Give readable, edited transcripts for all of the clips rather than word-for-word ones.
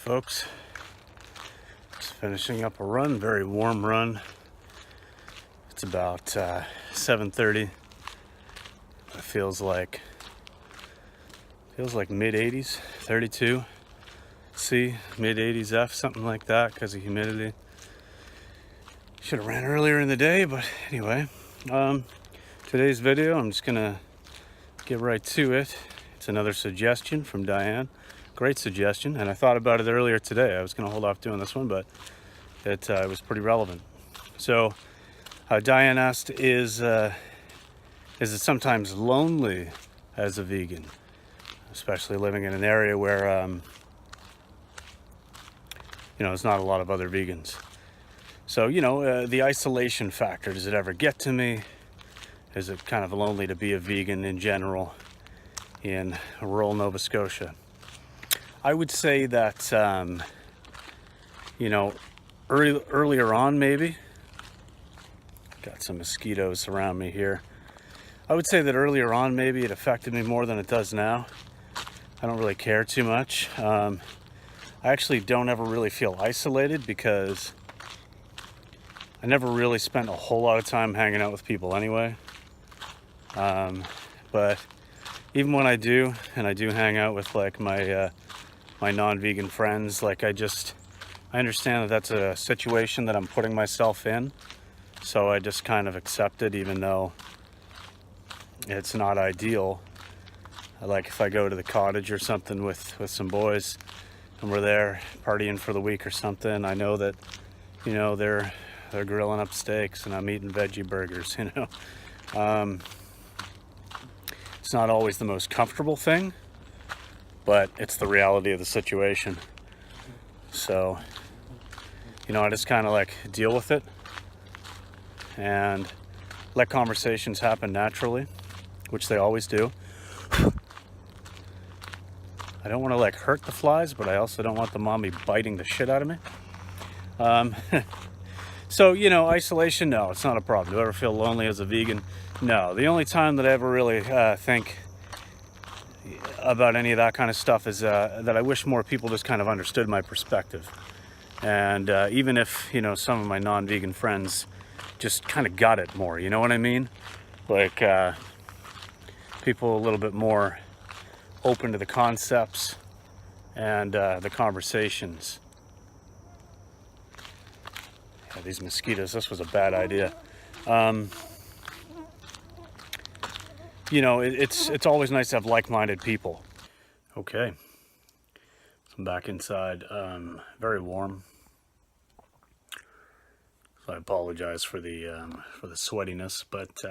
Folks, just finishing up a run, very warm run. It's about 7:30. It feels like mid 80s, 32 C, mid 80s F, something like that because of humidity. Should have ran earlier in the day, but anyway, today's video, I'm just gonna get right to it. It's another suggestion from Diane. Great suggestion, and I thought about it earlier today. I was going to hold off doing this one, but it was pretty relevant. So Diane asked, is it sometimes lonely as a vegan, especially living in an area where there's not a lot of other vegans? So the isolation factor, does it ever get to me? Is it kind of lonely to be a vegan in general in rural Nova Scotia? I would say that, earlier on, maybe. Got some mosquitoes around me here. I would say that earlier on, maybe it affected me more than it does now. I don't really care too much. I actually don't ever really feel isolated because I never really spent a whole lot of time hanging out with people anyway. But even when I do, and I do hang out with like my non-vegan friends, like I understand that that's a situation that I'm putting myself in, so I just kind of accept it, even though it's not ideal. Like if I go to the cottage or something with some boys and we're there partying for the week or something, I know that they're grilling up steaks and I'm eating veggie burgers. It's not always the most comfortable thing, but it's the reality of the situation. So, I just kind of like deal with it and let conversations happen naturally, which they always do. I don't want to like hurt the flies, but I also don't want them on me biting the shit out of me. So, isolation, no, it's not a problem. Do I ever feel lonely as a vegan? No. The only time that I ever really think about any of that kind of stuff is that I wish more people just kind of understood my perspective. And even if, some of my non-vegan friends just kind of got it more, you know what I mean? Like people a little bit more open to the concepts and the conversations. Yeah, these mosquitoes, this was a bad idea. It's always nice to have like-minded people. Okay, so I'm back inside. Very warm. So I apologize for the sweatiness, but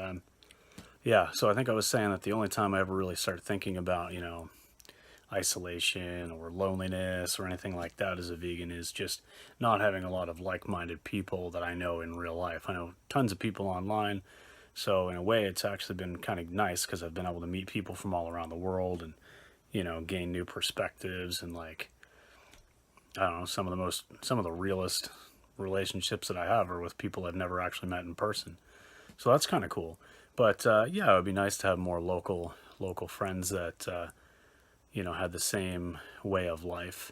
yeah. So I think I was saying that the only time I ever really started thinking about isolation or loneliness or anything like that as a vegan is just not having a lot of like-minded people that I know in real life. I know tons of people online. So in a way, it's actually been kind of nice because I've been able to meet people from all around the world and, gain new perspectives and like, I don't know, some of the realest relationships that I have are with people I've never actually met in person. So that's kind of cool. But yeah, it would be nice to have more local friends that, had the same way of life.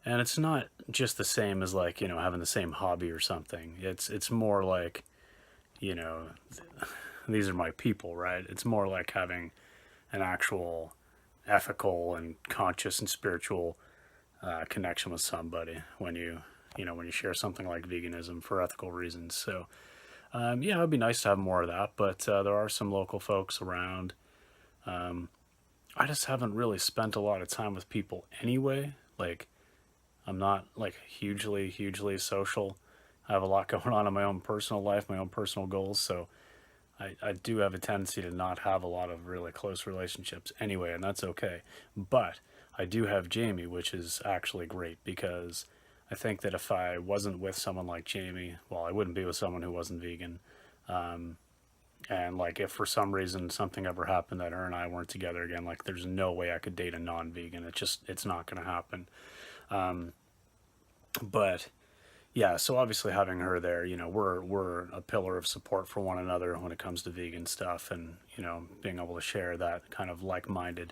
And it's not just the same as like, having the same hobby or something. It's more like, these are my people, right? It's more like having an actual ethical and conscious and spiritual connection with somebody when you share something like veganism for ethical reasons. So yeah, it would be nice to have more of that, but there are some local folks around. I just haven't really spent a lot of time with people anyway. Like, I'm not like hugely social. I have a lot going on in my own personal life, my own personal goals, so I do have a tendency to not have a lot of really close relationships anyway, and that's okay. But I do have Jamie, which is actually great, because I think that if I wasn't with someone like Jamie, well, I wouldn't be with someone who wasn't vegan. And like if for some reason something ever happened that her and I weren't together again, like there's no way I could date a non-vegan. It's not going to happen. But yeah, so obviously having her there, we're a pillar of support for one another when it comes to vegan stuff, and being able to share that kind of like-minded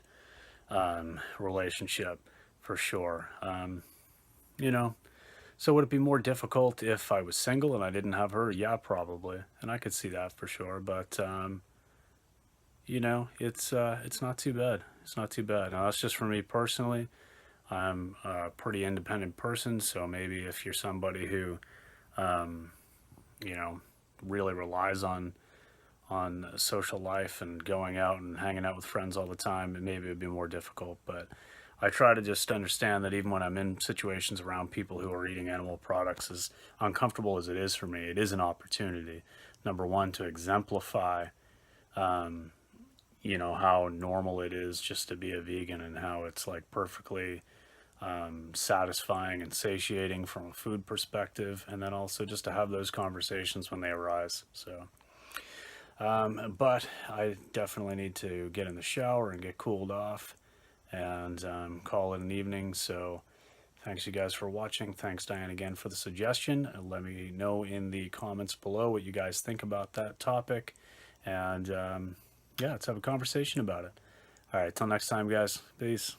relationship for sure. you know, so would it be more difficult if I was single and I didn't have her? Yeah, probably, and I could see that for sure. But it's not too bad. It's not too bad. Now that's just for me personally. I'm a pretty independent person, so maybe if you're somebody who, um, you know, really relies on social life and going out and hanging out with friends all the time, maybe it would be more difficult. But I try to just understand that even when I'm in situations around people who are eating animal products, as uncomfortable as it is for me, it is an opportunity. Number one, to exemplify, um, how normal it is just to be a vegan and how it's like perfectly satisfying and satiating from a food perspective, and then also just to have those conversations when they arise. So, but I definitely need to get in the shower and get cooled off and call it an evening. So, thanks you guys for watching. Thanks, Diane, again for the suggestion. Let me know in the comments below what you guys think about that topic. And yeah, let's have a conversation about it. All right, till next time, guys. Peace.